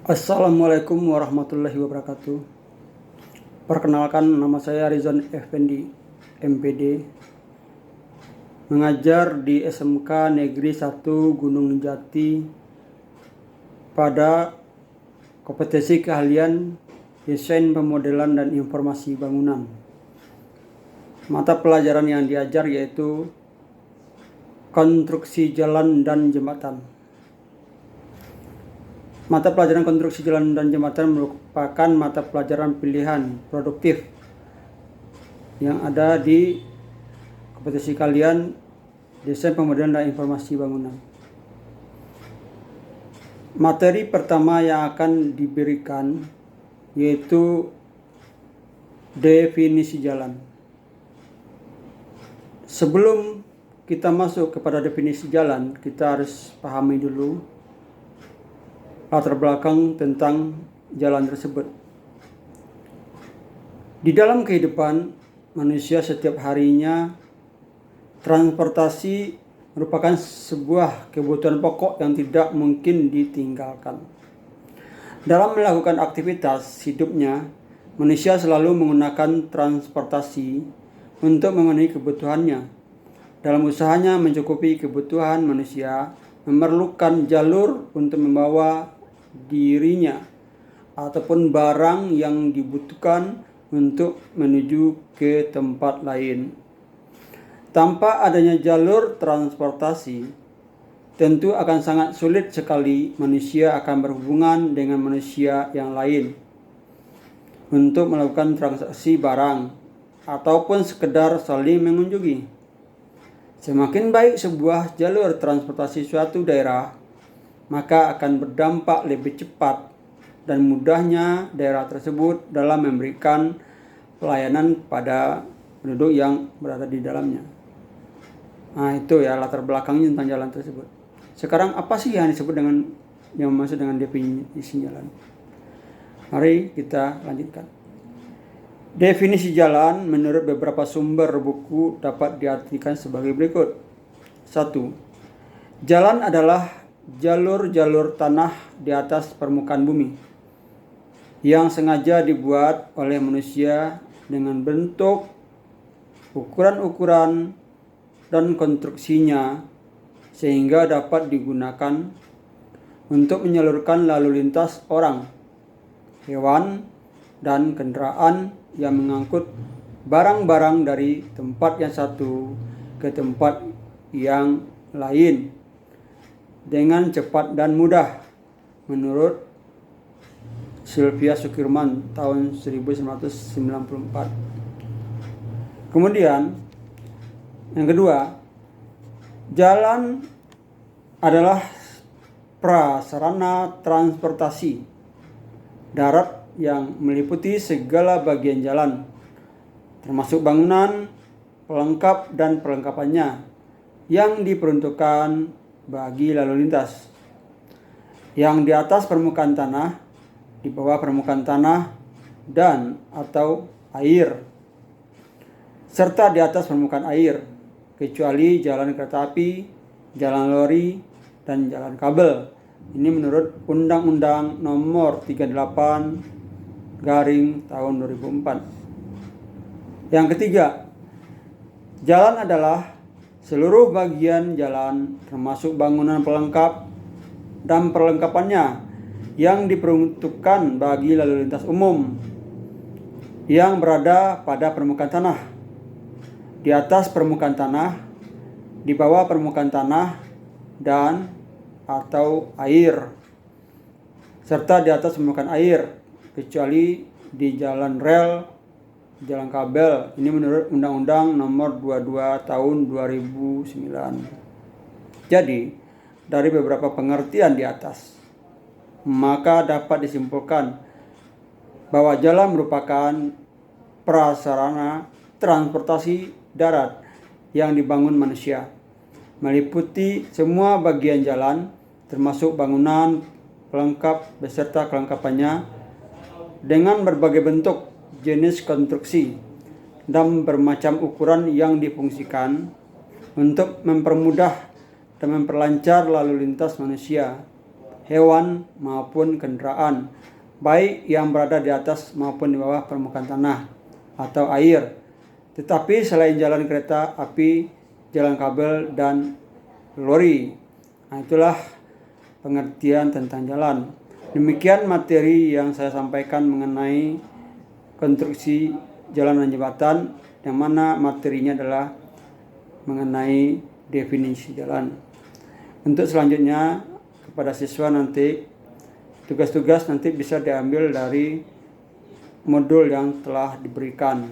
Assalamualaikum warahmatullahi wabarakatuh. Perkenalkan, nama saya Rizwan Effendi, MPD, mengajar di SMK Negeri 1 Gunung Jati pada kompetensi keahlian desain pemodelan dan informasi bangunan. Mata pelajaran yang diajar yaitu konstruksi jalan dan jembatan. Mata pelajaran konstruksi jalan dan jembatan merupakan mata pelajaran pilihan produktif yang ada di kompetensi kalian desain pemodelan dan informasi bangunan. Materi pertama yang akan diberikan yaitu definisi jalan. Sebelum kita masuk kepada definisi jalan, kita harus pahami dulu latar belakang tentang jalan tersebut. Di dalam kehidupan manusia setiap harinya, transportasi merupakan sebuah kebutuhan pokok yang tidak mungkin ditinggalkan. Dalam melakukan aktivitas hidupnya, manusia selalu menggunakan transportasi untuk memenuhi kebutuhannya. Dalam usahanya mencukupi kebutuhan manusia, memerlukan jalur untuk membawa dirinya ataupun barang yang dibutuhkan untuk menuju ke tempat lain. Tanpa adanya jalur transportasi, tentu akan sangat sulit sekali manusia akan berhubungan dengan manusia yang lain untuk melakukan transaksi barang ataupun sekedar saling mengunjungi. Semakin baik sebuah jalur transportasi suatu daerah, maka akan berdampak lebih cepat dan mudahnya daerah tersebut dalam memberikan pelayanan pada penduduk yang berada di dalamnya. Nah, itu ya latar belakangnya tentang jalan tersebut. Sekarang apa sih yang disebut dengan yang maksud dengan definisi jalan? Mari kita lanjutkan. Definisi jalan menurut beberapa sumber buku dapat diartikan sebagai berikut. 1. Jalan adalah jalur-jalur tanah di atas permukaan bumi yang sengaja dibuat oleh manusia dengan bentuk, ukuran-ukuran, dan konstruksinya sehingga dapat digunakan untuk menyalurkan lalu lintas orang, hewan, dan kendaraan yang mengangkut barang-barang dari tempat yang satu ke tempat yang lain dengan cepat dan mudah, menurut Sylvia Sukirman tahun 1994. Kemudian yang kedua, jalan adalah prasarana transportasi darat yang meliputi segala bagian jalan, termasuk bangunan, pelengkap dan perlengkapannya yang diperuntukkan bagi lalu lintas, yang di atas permukaan tanah, di bawah permukaan tanah, dan atau air, serta di atas permukaan air, kecuali jalan kereta api, jalan lori, dan jalan kabel. Ini menurut Undang-Undang Nomor 38 tahun 2004. Yang ketiga, jalan adalah seluruh bagian jalan termasuk bangunan pelengkap dan perlengkapannya yang diperuntukkan bagi lalu lintas umum yang berada pada permukaan tanah, di atas permukaan tanah, di bawah permukaan tanah, dan atau air, serta di atas permukaan air, kecuali di jalan rel, jalan kabel. Ini menurut Undang-Undang Nomor 22 tahun 2009. Jadi, dari beberapa pengertian di atas, maka dapat disimpulkan bahwa jalan merupakan prasarana transportasi darat yang dibangun manusia, meliputi semua bagian jalan, termasuk bangunan, pelengkap beserta kelengkapannya, dengan berbagai bentuk, jenis konstruksi, dan bermacam ukuran yang difungsikan untuk mempermudah dan memperlancar lalu lintas manusia, hewan maupun kendaraan, baik yang berada di atas maupun di bawah permukaan tanah atau air. Tetapi selain jalan kereta api, jalan kabel, dan lori. Nah, itulah pengertian tentang jalan. Demikian materi yang saya sampaikan mengenai konstruksi jalan dan jembatan, yang mana materinya adalah mengenai definisi jalan. Untuk selanjutnya kepada siswa nanti, tugas-tugas nanti bisa diambil dari modul yang telah diberikan.